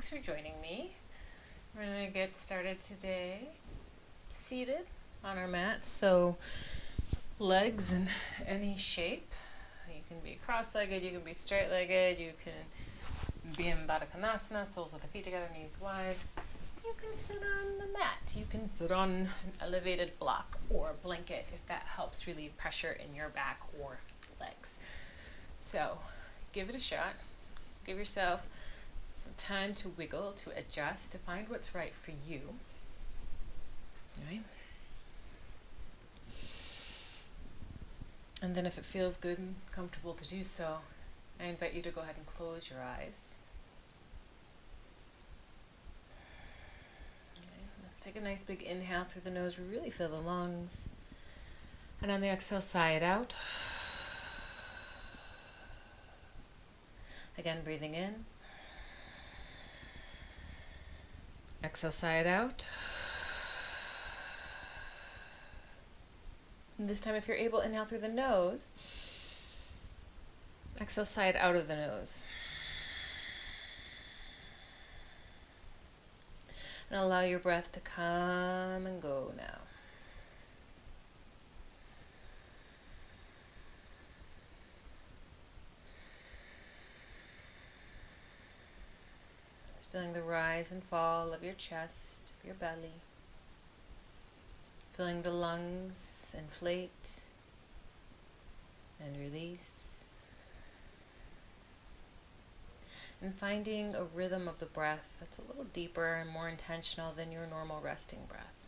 Thanks for joining me. We're going to get started today seated on our mats. So legs in any shape. You can be cross-legged, you can be straight-legged, you can be in Baddha Konasana, soles of the feet together, knees wide. You can sit on the mat. You can sit on an elevated block or a blanket if that helps relieve pressure in your back or legs. So give it a shot. Give yourself some time to wiggle, to adjust, to find what's right for you. All right? And then if it feels good and comfortable to do so, I invite you to go ahead and close your eyes. Okay, let's take a nice big inhale through the nose. Really feel the lungs. And on the exhale, sigh it out. Again, breathing in. Exhale, sigh it out. And this time, if you're able, inhale through the nose. Exhale, sigh it out of the nose. And allow your breath to come and go now. Just feeling the rise and fall of your chest, of your belly. Feeling the lungs inflate and release. And finding a rhythm of the breath that's a little deeper and more intentional than your normal resting breath.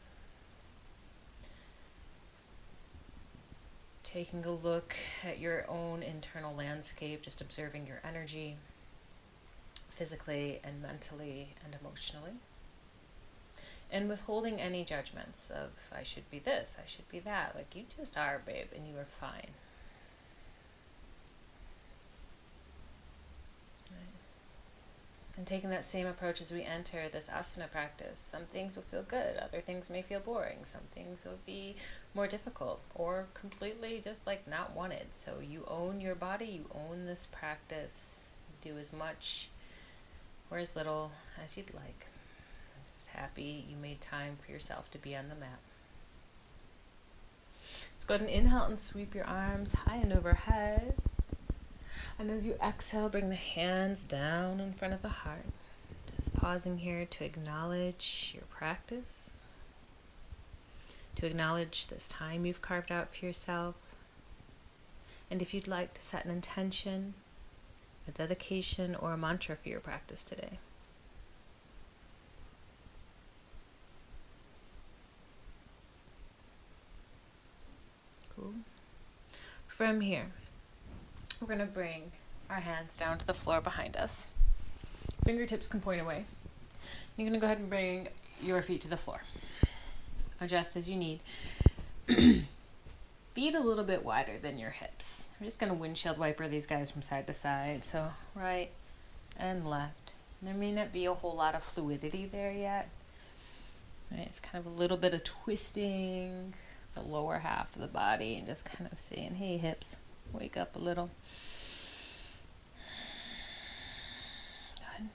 Taking a look at your own internal landscape, just observing your energy, physically and mentally and emotionally. And withholding any judgments of, I should be this, I should be that. Like, you just are, babe, and you are fine. Right. And taking that same approach as we enter this asana practice. Some things will feel good, other things may feel boring, some things will be more difficult, or completely just like not wanted. So you own your body, you own this practice. Do as much or as little as you'd like. Just happy you made time for yourself to be on the mat. Let's go ahead and inhale and sweep your arms high and overhead. And as you exhale, bring the hands down in front of the heart. Just pausing here to acknowledge your practice, to acknowledge this time you've carved out for yourself. And if you'd like to set an intention, a dedication, or a mantra for your practice today. Cool. From here, we're going to bring our hands down to the floor behind us. Fingertips can point away. You're going to go ahead and bring your feet to the floor. Adjust as you need. Feet a little bit wider than your hips. We're just going to windshield wiper these guys from side to side. So right and left. There may not be a whole lot of fluidity there yet. Right, it's kind of a little bit of twisting the lower half of the body and just kind of saying, hey hips, wake up a little. Good.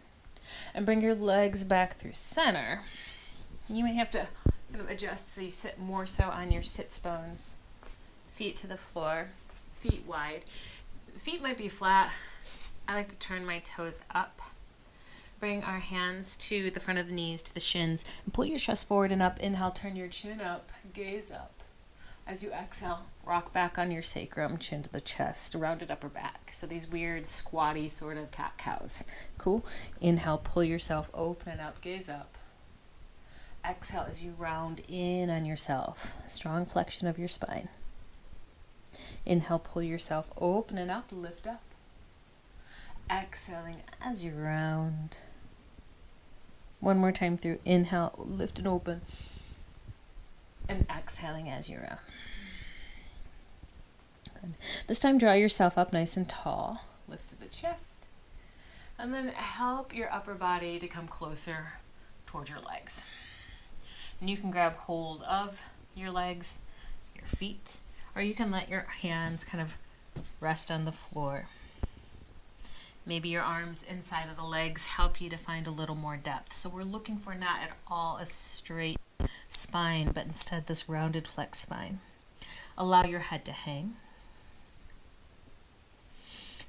And bring your legs back through center. You may have to kind of adjust so you sit more so on your sits bones. Feet to the floor, feet wide. Feet might be flat. I like to turn my toes up. Bring our hands to the front of the knees, to the shins, and pull your chest forward and up. Inhale, turn your chin up, gaze up. As you exhale, rock back on your sacrum, chin to the chest, rounded upper back. So these weird squatty sort of cat-cows. Cool? Inhale, pull yourself open up, gaze up. Exhale as you round in on yourself. Strong flexion of your spine. Inhale, pull yourself open and up, lift up. Exhaling as you round. One more time through. Inhale, lift and open. And exhaling as you round. Good. This time, draw yourself up nice and tall. Lift to the chest. And then help your upper body to come closer towards your legs. And you can grab hold of your legs, your feet, or you can let your hands kind of rest on the floor. Maybe your arms inside of the legs help you to find a little more depth. So we're looking for not at all a straight spine, but instead this rounded flex spine. Allow your head to hang.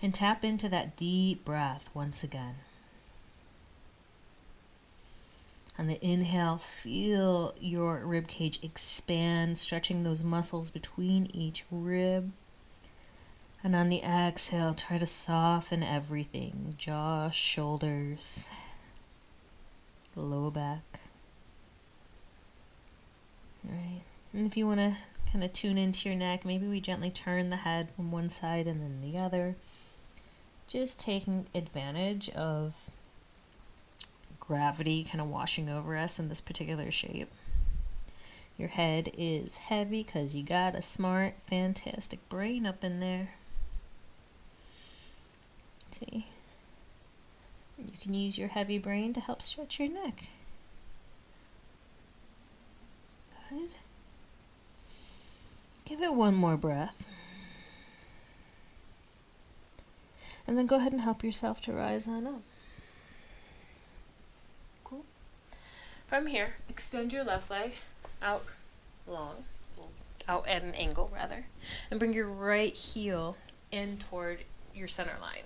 And tap into that deep breath once again. On the inhale, feel your rib cage expand, stretching those muscles between each rib. And on the exhale, try to soften everything. Jaw, shoulders, low back. All right. And if you want to kind of tune into your neck, maybe we gently turn the head from one side and then the other. Just taking advantage of gravity kind of washing over us in this particular shape. Your head is heavy because you got a smart, fantastic brain up in there. See? You can use your heavy brain to help stretch your neck. Good. Give it one more breath. And then go ahead and help yourself to rise on up. Cool. From here, extend your left leg out long, out at an angle rather, and bring your right heel in toward your center line.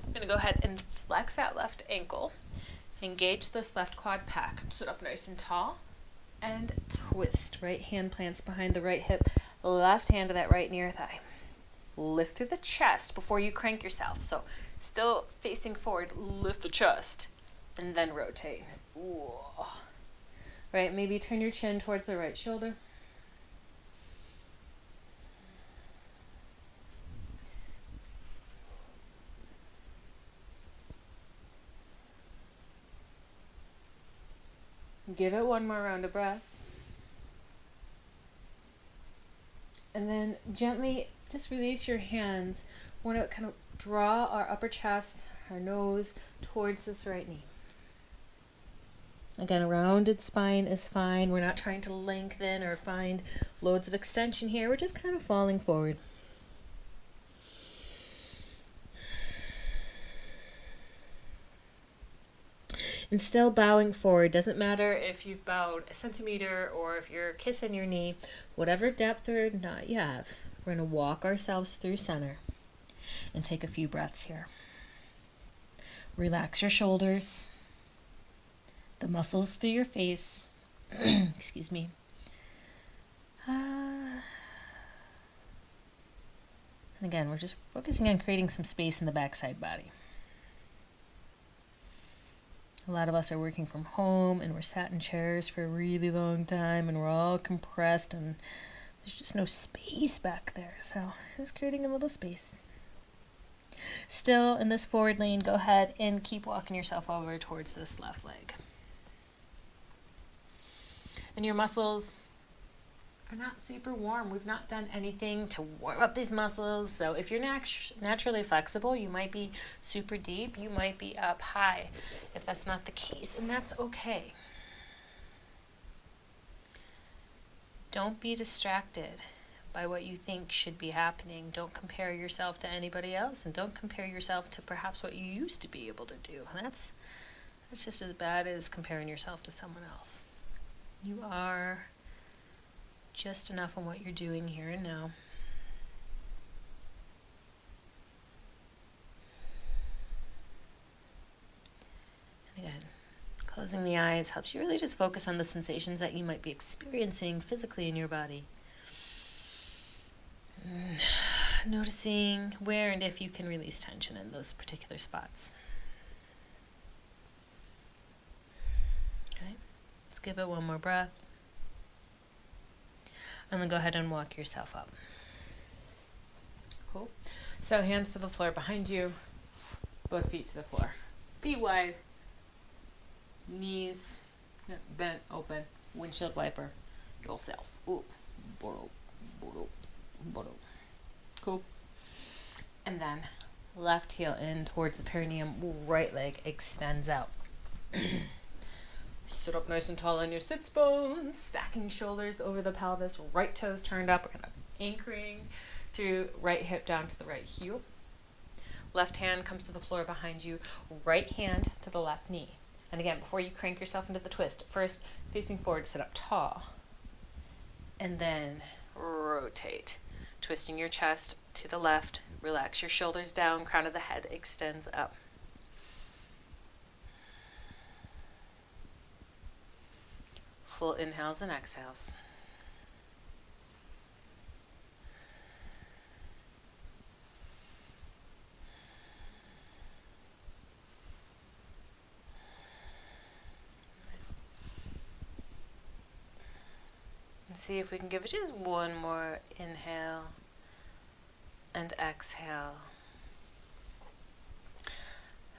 I'm going to go ahead and flex that left ankle, engage this left quad pack, sit up nice and tall, and twist. Right hand plants behind the right hip, left hand to that right near thigh. Lift through the chest before you crank yourself. So still facing forward, lift the chest, and then rotate. Ooh. Right, maybe turn your chin towards the right shoulder. Give it one more round of breath. And then gently just release your hands. We want to kind of draw our upper chest, our nose towards this right knee. Again, a rounded spine is fine. We're not trying to lengthen or find loads of extension here. We're just kind of falling forward. And still bowing forward. Doesn't matter if you've bowed a centimeter or if you're kissing your knee. Whatever depth or not you have, we're going to walk ourselves through center and take a few breaths here. Relax your shoulders, the muscles through your face. Excuse me. And again, we're just focusing on creating some space in the backside body. A lot of us are working from home and we're sat in chairs for a really long time and we're all compressed and there's just no space back there. So just creating a little space. Still in this forward lean, go ahead and keep walking yourself over towards this left leg. And your muscles are not super warm. We've not done anything to warm up these muscles. So if you're naturally flexible, you might be super deep, you might be up high if that's not the case, and that's okay. Don't be distracted by what you think should be happening. Don't compare yourself to anybody else, and don't compare yourself to perhaps what you used to be able to do. That's just as bad as comparing yourself to someone else. You are just enough on what you're doing here and now. And again, closing the eyes helps you really just focus on the sensations that you might be experiencing physically in your body. Noticing where and if you can release tension in those particular spots. Okay, let's give it one more breath. And then go ahead and walk yourself up. Cool. So hands to the floor behind you, both feet to the floor. Feet wide, knees bent, open, windshield wiper yourself. Ooh. Cool. And then left heel in towards the perineum, right leg extends out. Sit up nice and tall on your sits bones, stacking shoulders over the pelvis, right toes turned up. We're kind of anchoring through right hip down to the right heel. Left hand comes to the floor behind you, right hand to the left knee. And again, before you crank yourself into the twist, first facing forward, sit up tall. And then rotate, twisting your chest to the left. Relax your shoulders down, crown of the head extends up. Full inhales and exhales. And see if we can give it just one more inhale and exhale.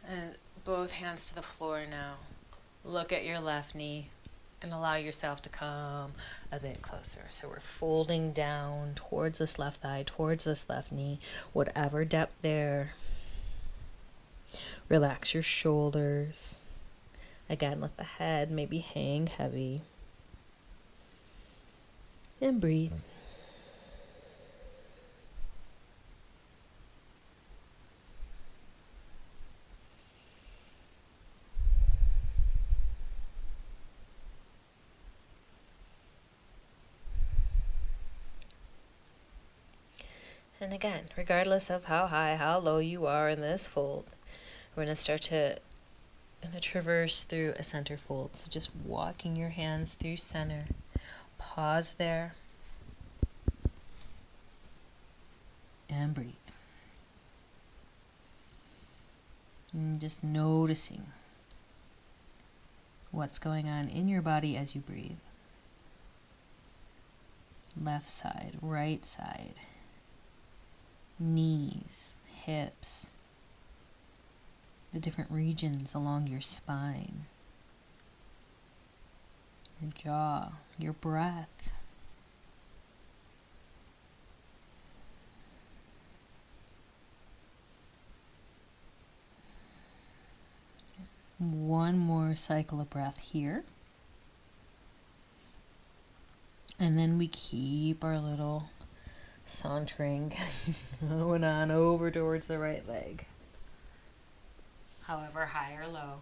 And both hands to the floor now. Look at your left knee and allow yourself to come a bit closer. So we're folding down towards this left thigh, towards this left knee, whatever depth there. Relax your shoulders. Again, let the head maybe hang heavy. And breathe. And again, regardless of how high, how low you are in this fold, we're going to start to traverse through a center fold. So just walking your hands through center. Pause there. And breathe. And just noticing what's going on in your body as you breathe. Left side, right side. Knees, hips, the different regions along your spine, your jaw, your breath. One more cycle of breath here. And then we keep our little sauntering going on over towards the right leg, however high or low.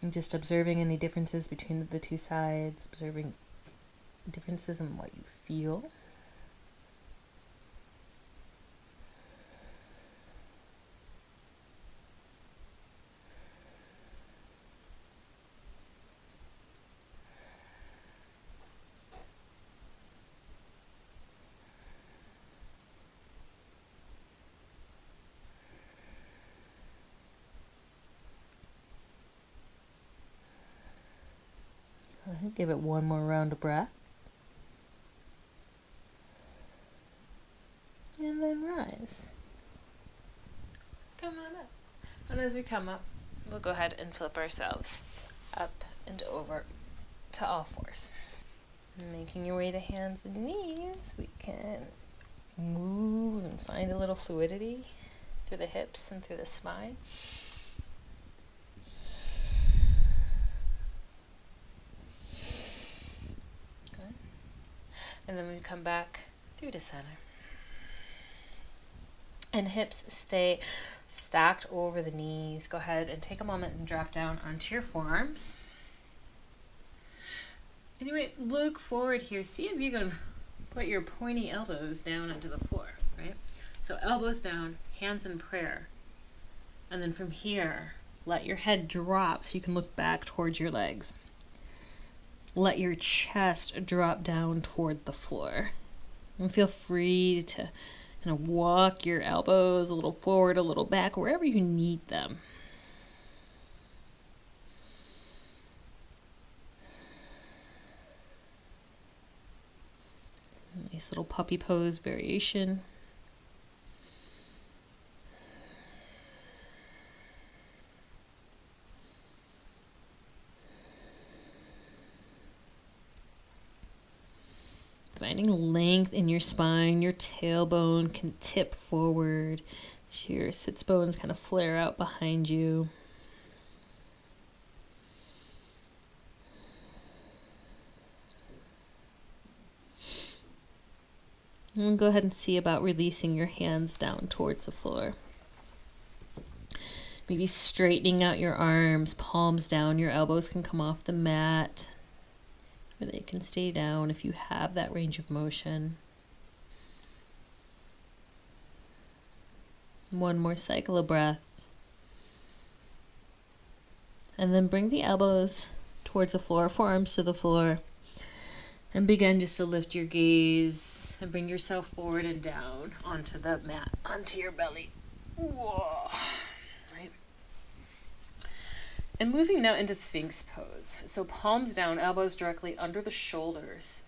And just observing any differences between the two sides, observing differences in what you feel. Give it one more round of breath. And then rise. Come on up. And as we come up, we'll go ahead and flip ourselves up and over to all fours. Making your way to hands and knees, we can move and find a little fluidity through the hips and through the spine. And then we come back through to center. And hips stay stacked over the knees. Go ahead and take a moment and drop down onto your forearms. And you might look forward here. See if you can put your pointy elbows down onto the floor, right? So elbows down, hands in prayer. And then from here, let your head drop so you can look back towards your legs. Let your chest drop down toward the floor. And feel free to kind of walk your elbows a little forward, a little back, wherever you need them. Nice little puppy pose variation. Finding length in your spine, your tailbone can tip forward. So your sits bones kind of flare out behind you. And go ahead and see about releasing your hands down towards the floor. Maybe straightening out your arms, palms down. Your elbows can come off the mat, or they can stay down if you have that range of motion. One more cycle of breath. And then bring the elbows towards the floor, forearms to the floor. And begin just to lift your gaze and bring yourself forward and down onto the mat, onto your belly. Whoa. Right. And moving now into Sphinx pose. So palms down, elbows directly under the shoulders.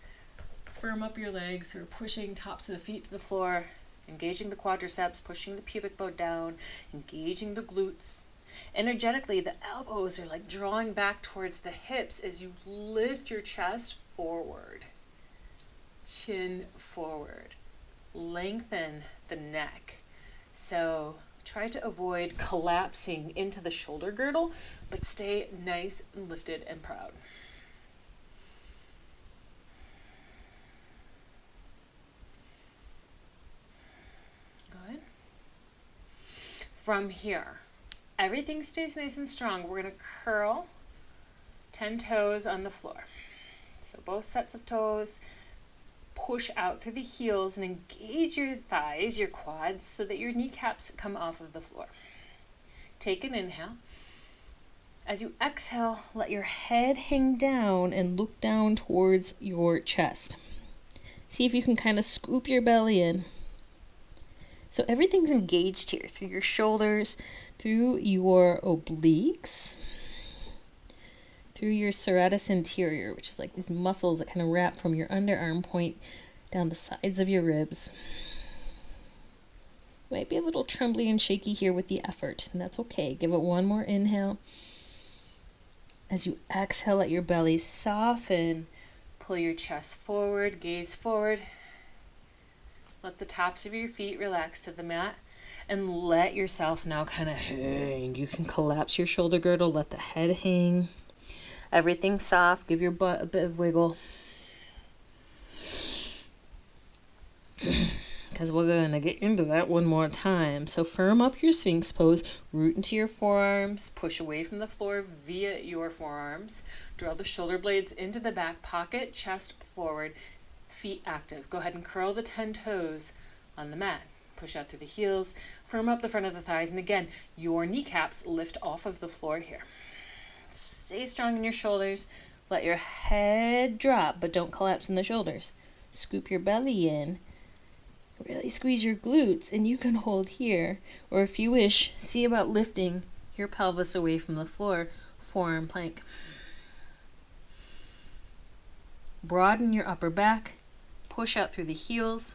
Firm up your legs, or pushing tops of the feet to the floor, engaging the quadriceps, pushing the pubic bone down, engaging the glutes. Energetically, the elbows are like drawing back towards the hips as you lift your chest forward. Chin forward. Lengthen the neck. So try to avoid collapsing into the shoulder girdle, but stay nice and lifted and proud. Good. From here, everything stays nice and strong. We're going to curl 10 toes on the floor. So both sets of toes, push out through the heels and engage your thighs, your quads, so that your kneecaps come off of the floor. Take an inhale. As you exhale, let your head hang down and look down towards your chest. See if you can kind of scoop your belly in. So everything's engaged here, through your shoulders, through your obliques, through your serratus anterior, which is like these muscles that kind of wrap from your underarm point down the sides of your ribs. Might be a little trembly and shaky here with the effort, and that's okay. Give it one more inhale. As you exhale, let your belly soften. Pull your chest forward, gaze forward. Let the tops of your feet relax to the mat. And let yourself now kind of hang. You can collapse your shoulder girdle, let the head hang. Everything soft, give your butt a bit of wiggle. Because we're going to get into that one more time. So firm up your Sphinx pose, root into your forearms, push away from the floor via your forearms. Draw the shoulder blades into the back pocket, chest forward, feet active. Go ahead and curl the 10 toes on the mat. Push out through the heels, firm up the front of the thighs, and again, your kneecaps lift off of the floor here. Stay strong in your shoulders. Let your head drop, but don't collapse in the shoulders. Scoop your belly in. Really squeeze your glutes, and you can hold here. Or if you wish, see about lifting your pelvis away from the floor, forearm plank. Broaden your upper back. Push out through the heels.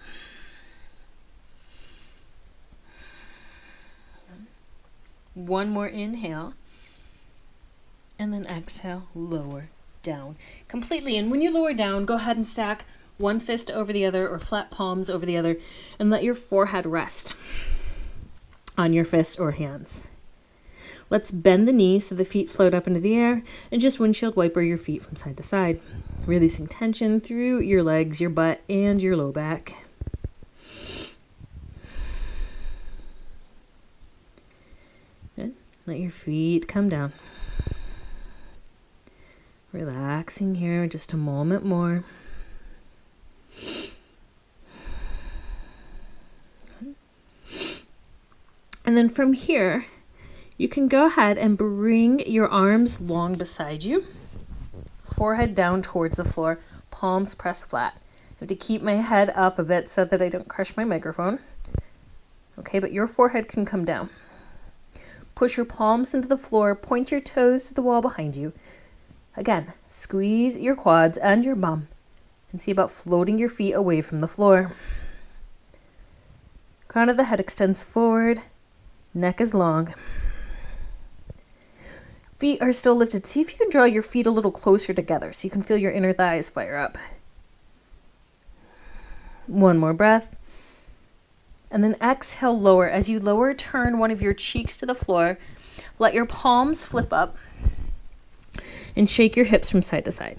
One more inhale. And then exhale, lower down completely. And when you lower down, go ahead and stack one fist over the other or flat palms over the other and let your forehead rest on your fist or hands. Let's bend the knees so the feet float up into the air and just windshield wiper your feet from side to side, releasing tension through your legs, your butt, and your low back. Good. Let your feet come down. Relaxing here just a moment more. And then from here, you can go ahead and bring your arms long beside you, forehead down towards the floor, palms pressed flat. I have to keep my head up a bit so that I don't crush my microphone. Okay, but your forehead can come down. Push your palms into the floor, point your toes to the wall behind you. Again, squeeze your quads and your bum and see about floating your feet away from the floor. Crown of the head extends forward, neck is long. Feet are still lifted. See if you can draw your feet a little closer together so you can feel your inner thighs fire up. One more breath. And then exhale, lower. As you lower, turn one of your cheeks to the floor. Let your palms flip up. And shake your hips from side to side.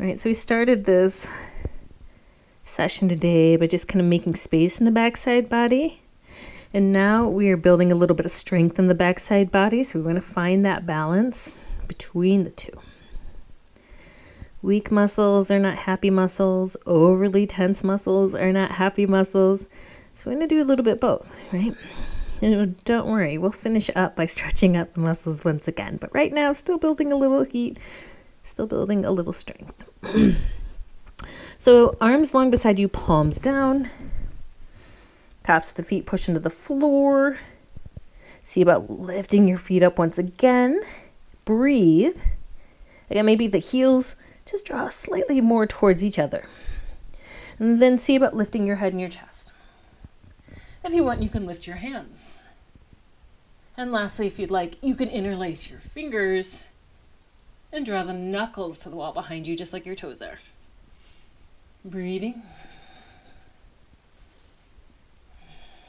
All right, so we started this session today by just kind of making space in the backside body. And now we are building a little bit of strength in the backside body. So we want to find that balance between the two. Weak muscles are not happy muscles. Overly tense muscles are not happy muscles. So we're going to do a little bit both, right? And don't worry, we'll finish up by stretching out the muscles once again. But right now, still building a little heat, still building a little strength. So arms long beside you, palms down. Tops of the feet push into the floor. See about lifting your feet up once again. Breathe. Again, maybe the heels just draw slightly more towards each other. And then see about lifting your head and your chest. If you want, you can lift your hands. And lastly, if you'd like, you can interlace your fingers and draw the knuckles to the wall behind you, just like your toes are. Breathing.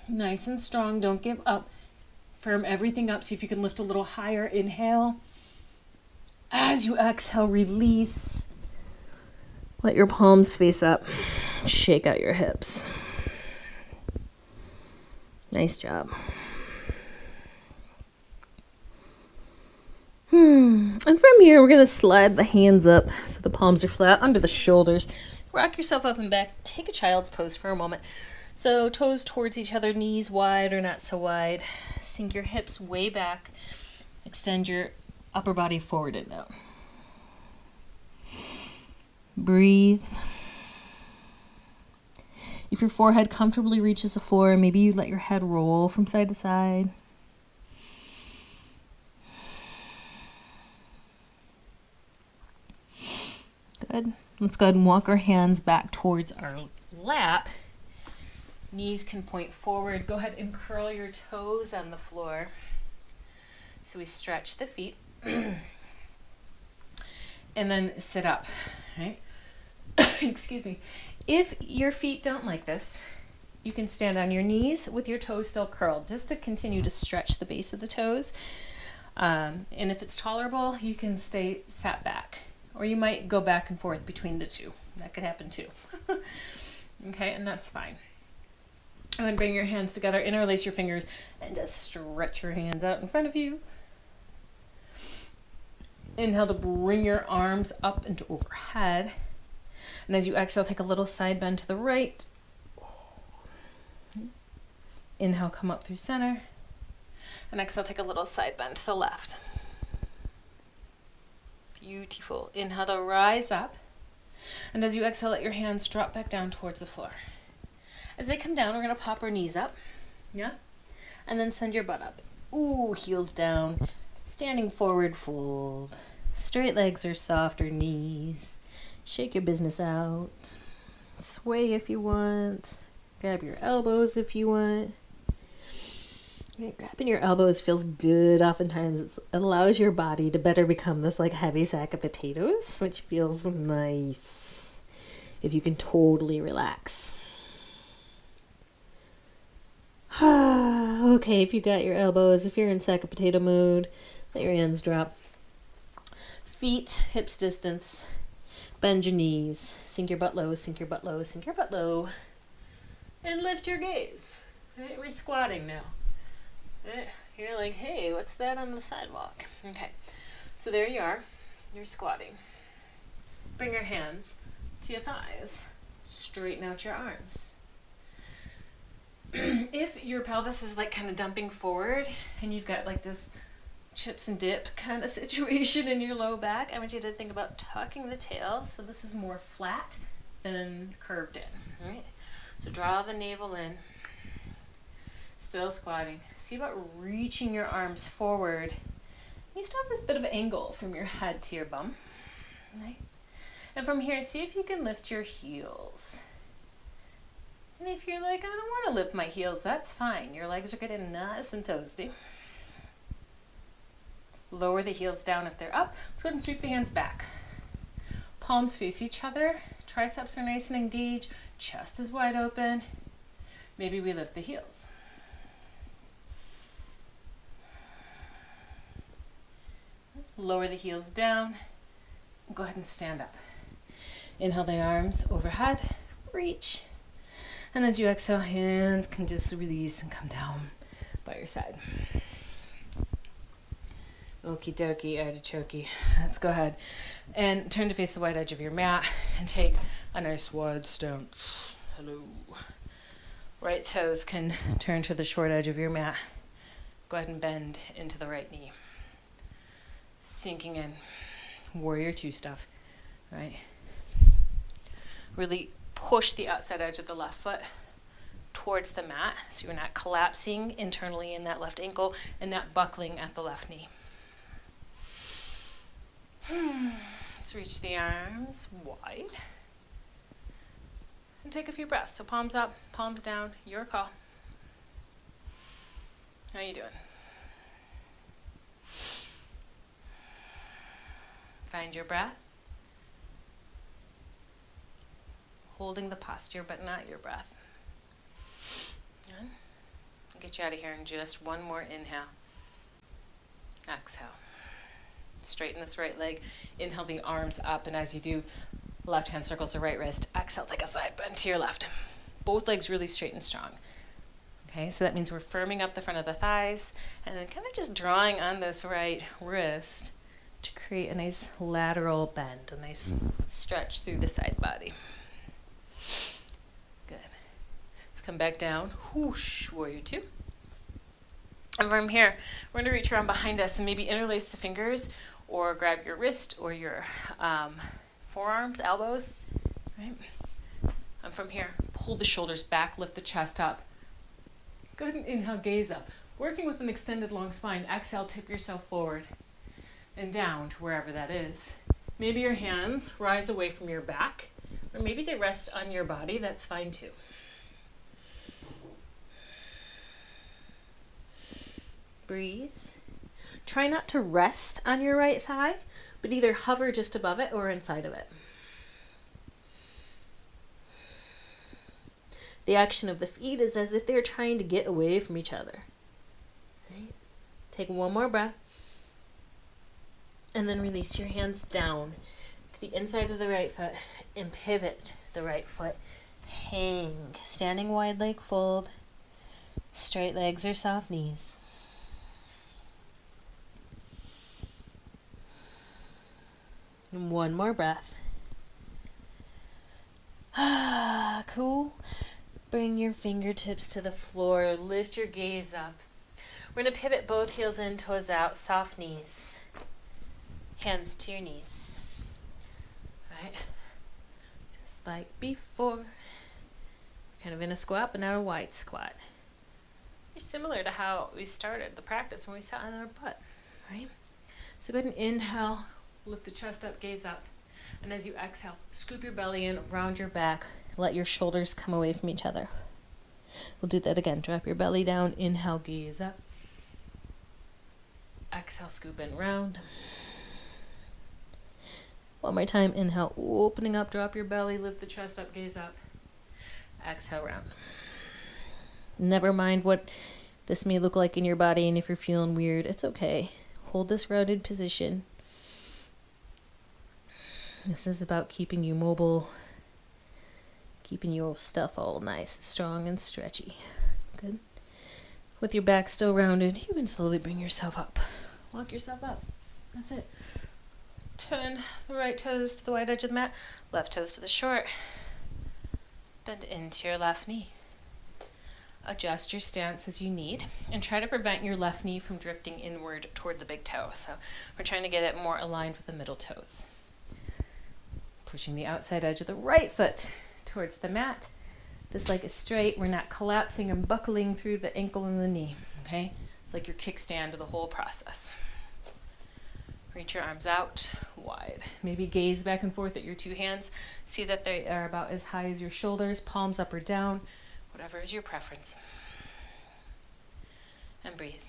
Nice and strong, don't give up. Firm everything up, see if you can lift a little higher. Inhale. As you exhale, release. Let your palms face up. Shake out your hips. Nice job. And from here, we're going to slide the hands up so the palms are flat under the shoulders. Rock yourself up and back. Take a child's pose for a moment. So toes towards each other, knees wide or not so wide. Sink your hips way back. Extend your upper body forward and out. Breathe. If your forehead comfortably reaches the floor, maybe you let your head roll from side to side. Good. Let's go ahead and walk our hands back towards our lap. Knees can point forward. Go ahead and curl your toes on the floor. So we stretch the feet. And then sit up, right? Excuse me. If your feet don't like this, you can stand on your knees with your toes still curled, just to continue to stretch the base of the toes. And if it's tolerable, you can stay sat back. Or you might go back and forth between the two. That could happen too. Okay, and that's fine. And then bring your hands together, interlace your fingers, and just stretch your hands out in front of you. Inhale to bring your arms up and overhead. And as you exhale, take a little side bend to the right. Inhale, come up through center. And exhale, take a little side bend to the left. Beautiful. Inhale to rise up. And as you exhale, let your hands drop back down towards the floor. As they come down, we're going to pop our knees up. Yeah? And then send your butt up. Ooh, heels down. Standing forward, fold. Straight legs or softer knees. Shake your business out. Sway if you want. Grab your elbows if you want. Okay, grabbing your elbows feels good. Oftentimes it allows your body to better become this like heavy sack of potatoes, which feels nice if you can totally relax. Okay, if you got your elbows, if you're in sack of potato mode, let your hands drop. Feet, hips distance. Bend your knees. Sink your butt low, sink your butt low, sink your butt low. And lift your gaze. Right, we're squatting now. You're like, hey, what's that on the sidewalk? Okay, so there you are. You're squatting. Bring your hands to your thighs. Straighten out your arms. If your pelvis is like kind of dumping forward and you've got like this chips and dip kind of situation in your low back, I want you to think about tucking the tail so this is more flat than curved in. All right? So draw the navel in. Still squatting. See about reaching your arms forward. You still have this bit of angle from your head to your bum. Right? And from here, see if you can lift your heels. And if you're like, I don't want to lift my heels, that's fine. Your legs are getting nice and toasty. Lower the heels down if they're up. Let's go ahead and sweep the hands back. Palms face each other. Triceps are nice and engaged. Chest is wide open. Maybe we lift the heels. Lower the heels down. Go ahead and stand up. Inhale the arms overhead, reach. And as you exhale, hands can just release and come down by your side. Okie dokie, artichoke. Let's go ahead and turn to face the wide edge of your mat and take a nice wide stance. Hello. Right toes can turn to the short edge of your mat. Go ahead and bend into the right knee. Sinking in. Warrior two stuff, right? Really push the outside edge of the left foot towards the mat so you're not collapsing internally in that left ankle and not buckling at the left knee. Let's reach the arms wide and take a few breaths. So palms up, palms down, your call. How are you doing? Find your breath. Holding the posture, but not your breath. Good. I'll get you out of here in just one more inhale. Exhale. Straighten this right leg. Inhale the arms up, and as you do, left hand circles the right wrist. Exhale, take a side bend to your left. Both legs really straight and strong. Okay, so that means we're firming up the front of the thighs, and then kind of just drawing on this right wrist to create a nice lateral bend, a nice stretch through the side body. Good. Let's come back down. Whoosh, warrior two. And from here, we're going to reach around behind us and maybe interlace the fingers or grab your wrist or your forearms, elbows, right? And from here, pull the shoulders back, lift the chest up. Go ahead and inhale, gaze up. Working with an extended long spine, exhale, tip yourself forward and down to wherever that is. Maybe your hands rise away from your back, or maybe they rest on your body. That's fine too. Breathe. Try not to rest on your right thigh, but either hover just above it or inside of it. The action of the feet is as if they're trying to get away from each other. Right? Take one more breath. And then release your hands down to the inside of the right foot and pivot the right foot. Hang. Standing wide leg fold. Straight legs or soft knees. And one more breath. Cool. Bring your fingertips to the floor. Lift your gaze up. We're going to pivot both heels in, toes out, soft knees. Hands to your knees. Right? Just like before. Kind of in a squat, but not a wide squat. It's similar to how we started the practice when we sat on our butt. Right? So go ahead and inhale. Lift the chest up, gaze up. And as you exhale, scoop your belly in, round your back. Let your shoulders come away from each other. We'll do that again. Drop your belly down. Inhale, gaze up. Exhale, scoop in, round. One more time. Inhale, opening up, drop your belly, lift the chest up, gaze up. Exhale, round. Never mind what this may look like in your body, and if you're feeling weird, it's okay. Hold this rounded position. This is about keeping you mobile, keeping your stuff all nice, strong, and stretchy. Good. With your back still rounded, you can slowly bring yourself up. Walk yourself up. That's it. Turn the right toes to the wide edge of the mat, left toes to the short. Bend into your left knee. Adjust your stance as you need, and try to prevent your left knee from drifting inward toward the big toe. So we're trying to get it more aligned with the middle toes. Pushing the outside edge of the right foot towards the mat. This leg is straight. We're not collapsing and buckling through the ankle and the knee. Okay? It's like your kickstand to the whole process. Reach your arms out wide. Maybe gaze back and forth at your two hands. See that they are about as high as your shoulders, palms up or down, whatever is your preference. And breathe.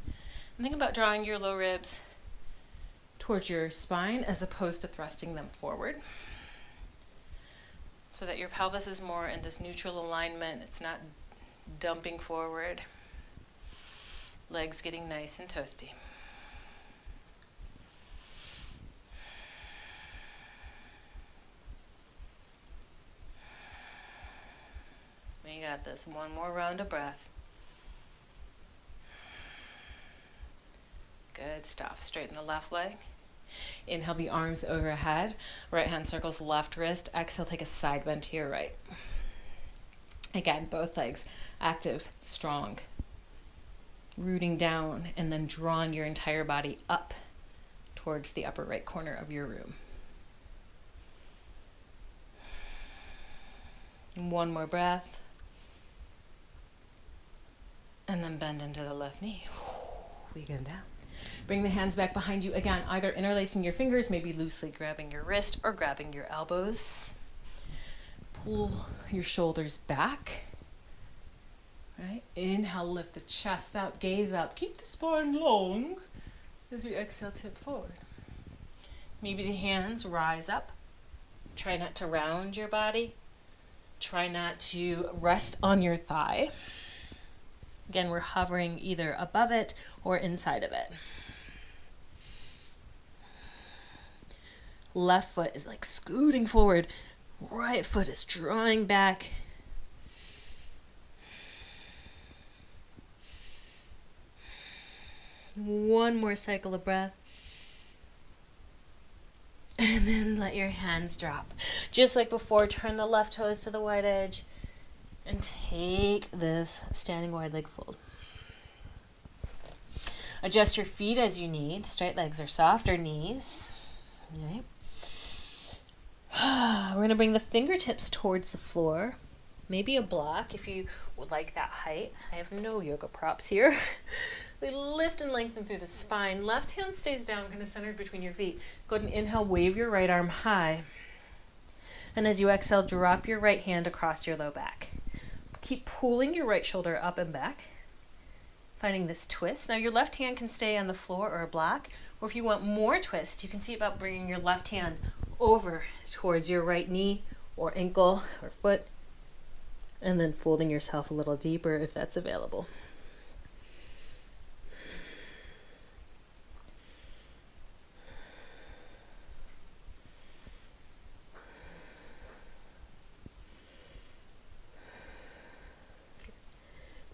And think about drawing your low ribs towards your spine as opposed to thrusting them forward, so that your pelvis is more in this neutral alignment. It's not dumping forward. Legs getting nice and toasty. got this. One more round of breath. Good stuff. Straighten the left leg. Inhale the arms overhead. Right hand circles left wrist. Exhale, take a side bend to your right. Again, both legs active, strong. Rooting down and then drawing your entire body up towards the upper right corner of your room. One more breath. And then bend into the left knee. We go down. Bring the hands back behind you. Again, either interlacing your fingers, maybe loosely grabbing your wrist or grabbing your elbows. Pull your shoulders back. Right? Inhale, lift the chest up, gaze up. Keep the spine long as we exhale, tip forward. Maybe the hands rise up. Try not to round your body. Try not to rest on your thigh. Again, we're hovering either above it or inside of it. Left foot is like scooting forward. Right foot is drawing back. One more cycle of breath. And then let your hands drop. Just like before, turn the left toes to the wide edge and take this standing wide leg fold. Adjust your feet as you need. Straight legs or softer knees. Okay. We're going to bring the fingertips towards the floor. Maybe a block if you would like that height. I have no yoga props here. We lift and lengthen through the spine. Left hand stays down, kind of centered between your feet. Go ahead and inhale, wave your right arm high. And as you exhale, drop your right hand across your low back. Keep pulling your right shoulder up and back. Finding this twist. Now your left hand can stay on the floor or a block. Or if you want more twist, you can see about bringing your left hand over towards your right knee or ankle or foot. And then folding yourself a little deeper if that's available.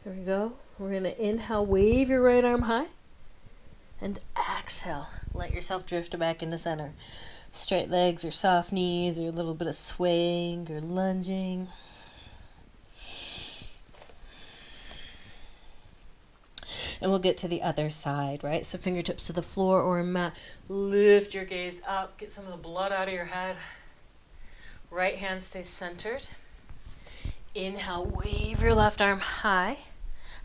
There we go. We're going to inhale, wave your right arm high. And exhale, let yourself drift back into center. Straight legs or soft knees or a little bit of swaying or lunging. And we'll get to the other side, right? So fingertips to the floor or a mat. Lift your gaze up. Get some of the blood out of your head. Right hand stays centered. Inhale, wave your left arm high.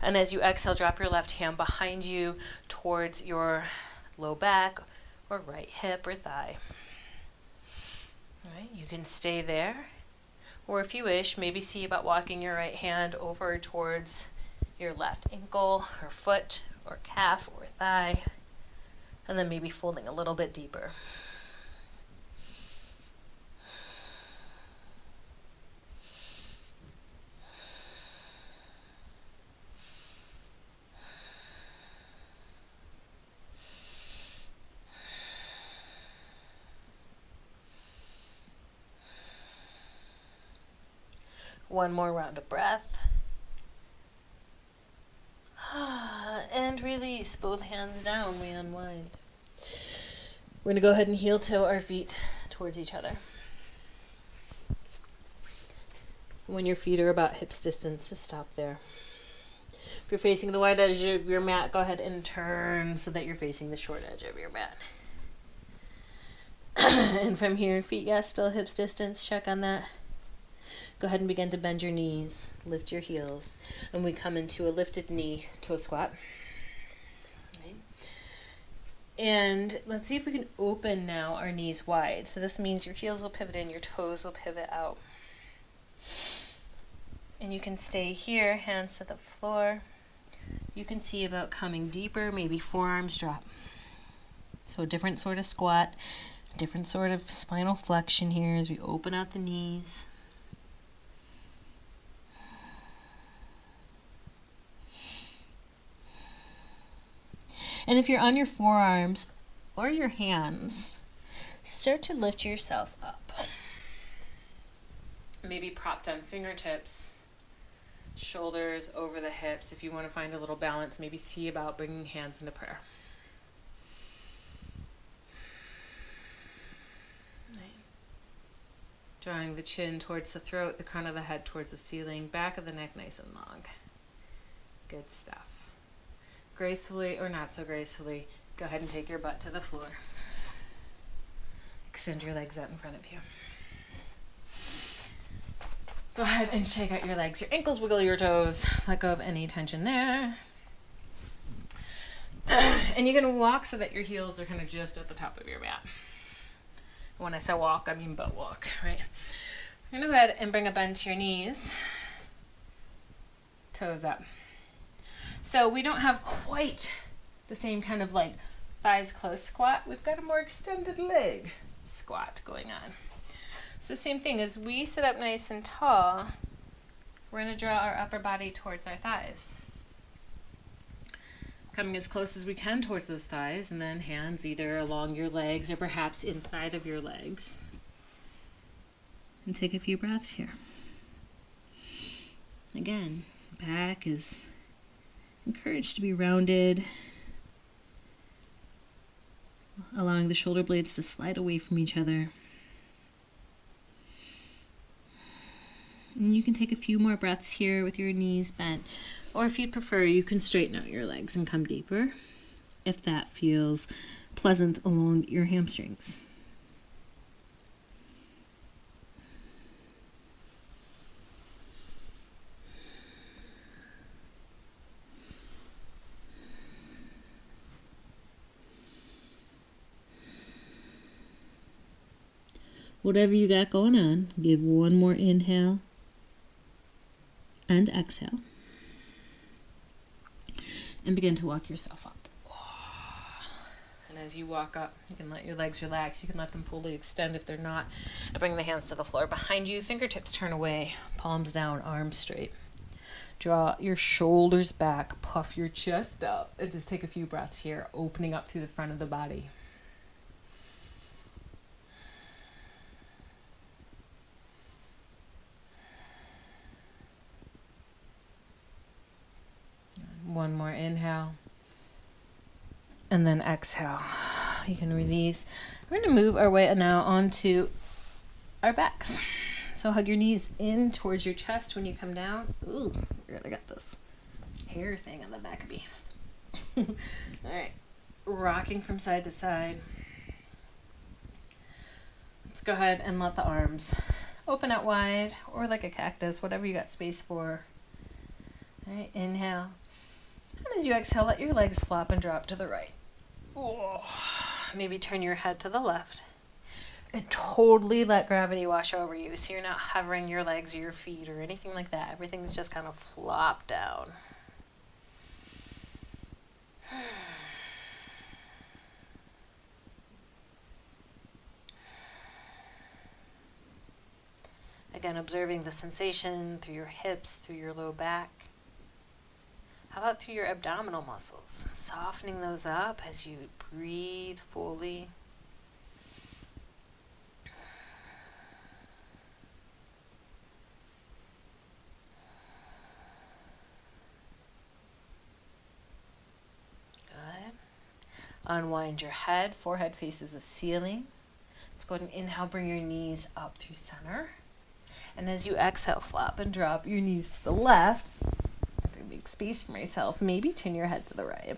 And as you exhale, drop your left hand behind you towards your low back or right hip or thigh. All right, you can stay there. Or if you wish, maybe see about walking your right hand over towards your left ankle or foot or calf or thigh. And then maybe folding a little bit deeper. One more round of breath. And release. Both hands down. We unwind. We're going to go ahead and heel toe our feet towards each other. When your feet are about hips distance, just stop there. If you're facing the wide edge of your mat, go ahead and turn so that you're facing the short edge of your mat. And from here, feet, yes, still hips distance. Check on that. Go ahead and begin to bend your knees, lift your heels, and we come into a lifted knee toe squat. Okay. And let's see if we can open now our knees wide. So this means your heels will pivot in, your toes will pivot out. And you can stay here, hands to the floor. You can see about coming deeper, maybe forearms drop. So a different sort of squat, different sort of spinal flexion here as we open out the knees. And if you're on your forearms or your hands, start to lift yourself up. Maybe propped on fingertips. Shoulders over the hips. If you want to find a little balance, maybe see about bringing hands into prayer. Drawing the chin towards the throat, the crown of the head towards the ceiling, back of the neck nice and long. Good stuff. Gracefully or not so gracefully, go ahead and take your butt to the floor. Extend your legs out in front of you. Go ahead and shake out your legs, your ankles, wiggle your toes. Let go of any tension there. And you're going to walk so that your heels are kind of just at the top of your mat. When I say walk, I mean butt walk, right? You're going to go ahead and bring a bend to your knees. Toes up. So we don't have quite the same kind of like thighs close squat. We've got a more extended leg squat going on. So same thing, as we sit up nice and tall, we're going to draw our upper body towards our thighs. Coming as close as we can towards those thighs, and then hands either along your legs or perhaps inside of your legs. And take a few breaths here. Again, back is encouraged to be rounded, allowing the shoulder blades to slide away from each other. And you can take a few more breaths here with your knees bent. Or if you'd prefer, you can straighten out your legs and come deeper if that feels pleasant along your hamstrings. Whatever you got going on, give one more inhale and exhale. And begin to walk yourself up. And as you walk up, you can let your legs relax. You can let them fully extend if they're not. And bring the hands to the floor behind you. Fingertips turn away. Palms down, arms straight. Draw your shoulders back. Puff your chest up. And just take a few breaths here, opening up through the front of the body. One more inhale. And then exhale. You can release. We're going to move our way now onto our backs. So hug your knees in towards your chest when you come down. Ooh, we're going to get this hair thing on the back of me. All right. Rocking from side to side. Let's go ahead and let the arms open out wide or like a cactus, whatever you got space for. All right, inhale. And as you exhale, let your legs flop and drop to the right. Oh, maybe turn your head to the left. And totally let gravity wash over you. So you're not hovering your legs or your feet or anything like that. Everything's just kind of flopped down. Again, observing the sensation through your hips, through your low back. How about through your abdominal muscles? Softening those up as you breathe fully. Good. Unwind your head. Forehead faces the ceiling. Let's go ahead and inhale. Bring your knees up through center. And as you exhale, flop and drop your knees to the left. Make space for myself. Maybe turn your head to the right.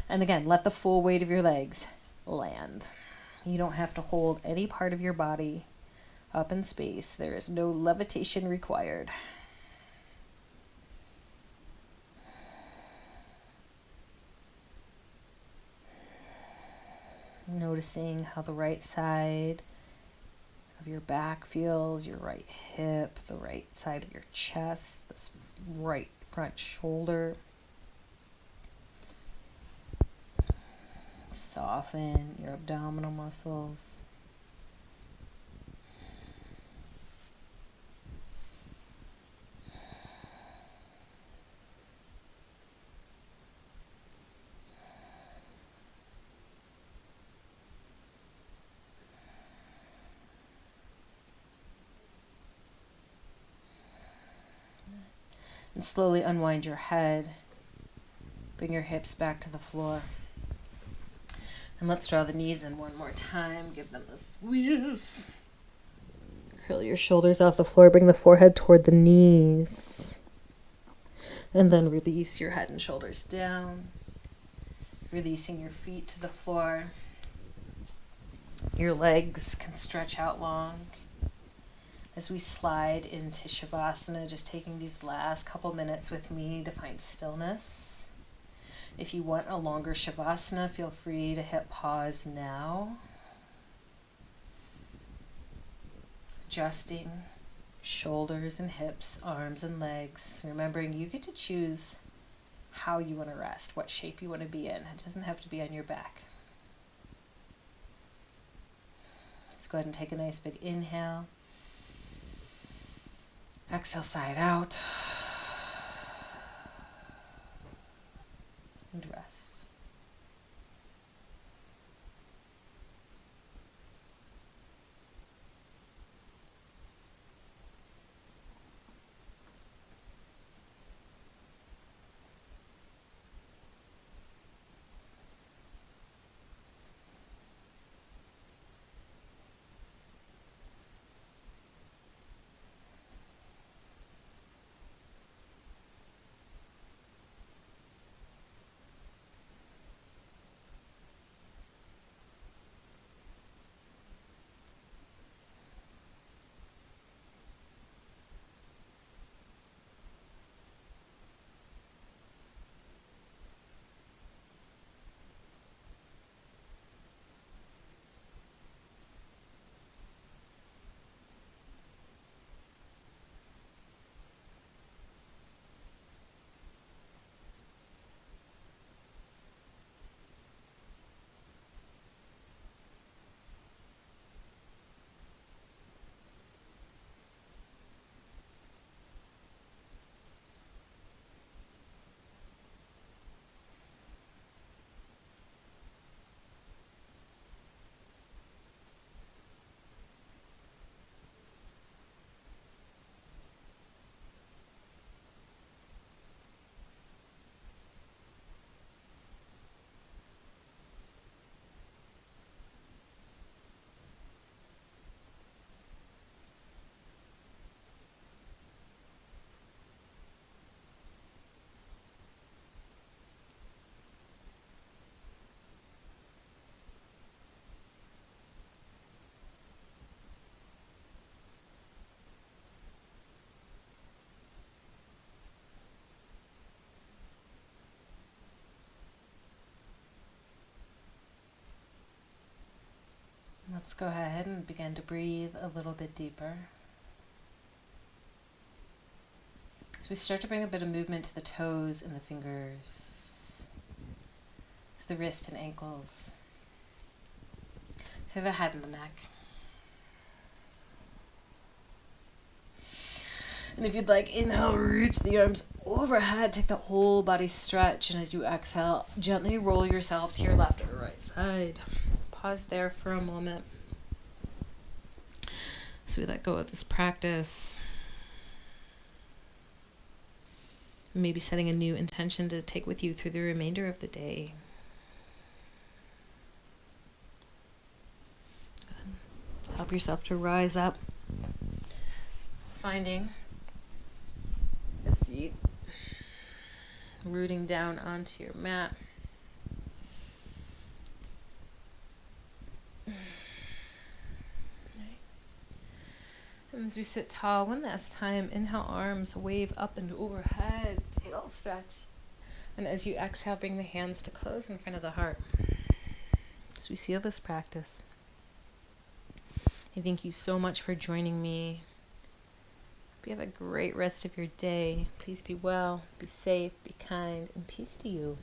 And again, let the full weight of your legs land. You don't have to hold any part of your body up in space. There is no levitation required. Noticing how the right side of your back feels, your right hip, the right side of your chest, this right front shoulder. Soften your abdominal muscles. And slowly unwind your head. Bring your hips back to the floor. And let's draw the knees in one more time. Give them a squeeze. Curl your shoulders off the floor. Bring the forehead toward the knees. And then release your head and shoulders down. Releasing your feet to the floor. Your legs can stretch out long. As we slide into Shavasana, just taking these last couple minutes with me to find stillness. If you want a longer Shavasana, feel free to hit pause now. Adjusting shoulders and hips, arms and legs. Remembering you get to choose how you want to rest, what shape you want to be in. It doesn't have to be on your back. Let's go ahead and take a nice big inhale. Exhale, side out. And rest. Let's go ahead and begin to breathe a little bit deeper. So we start to bring a bit of movement to the toes and the fingers, to the wrist and ankles, to the head and the neck. And if you'd like, inhale, reach the arms overhead, take the whole body stretch, and as you exhale, gently roll yourself to your left or right side. Pause there for a moment. So we let go of this practice. Maybe setting a new intention to take with you through the remainder of the day. Good. Help yourself to rise up. Finding a seat. Rooting down onto your mat. And as we sit tall, one last time, inhale, arms wave up and overhead, tail stretch. And as you exhale, bring the hands to close in front of the heart. As we seal this practice, I thank you so much for joining me. Hope you have a great rest of your day. Please be well, be safe, be kind, and peace to you.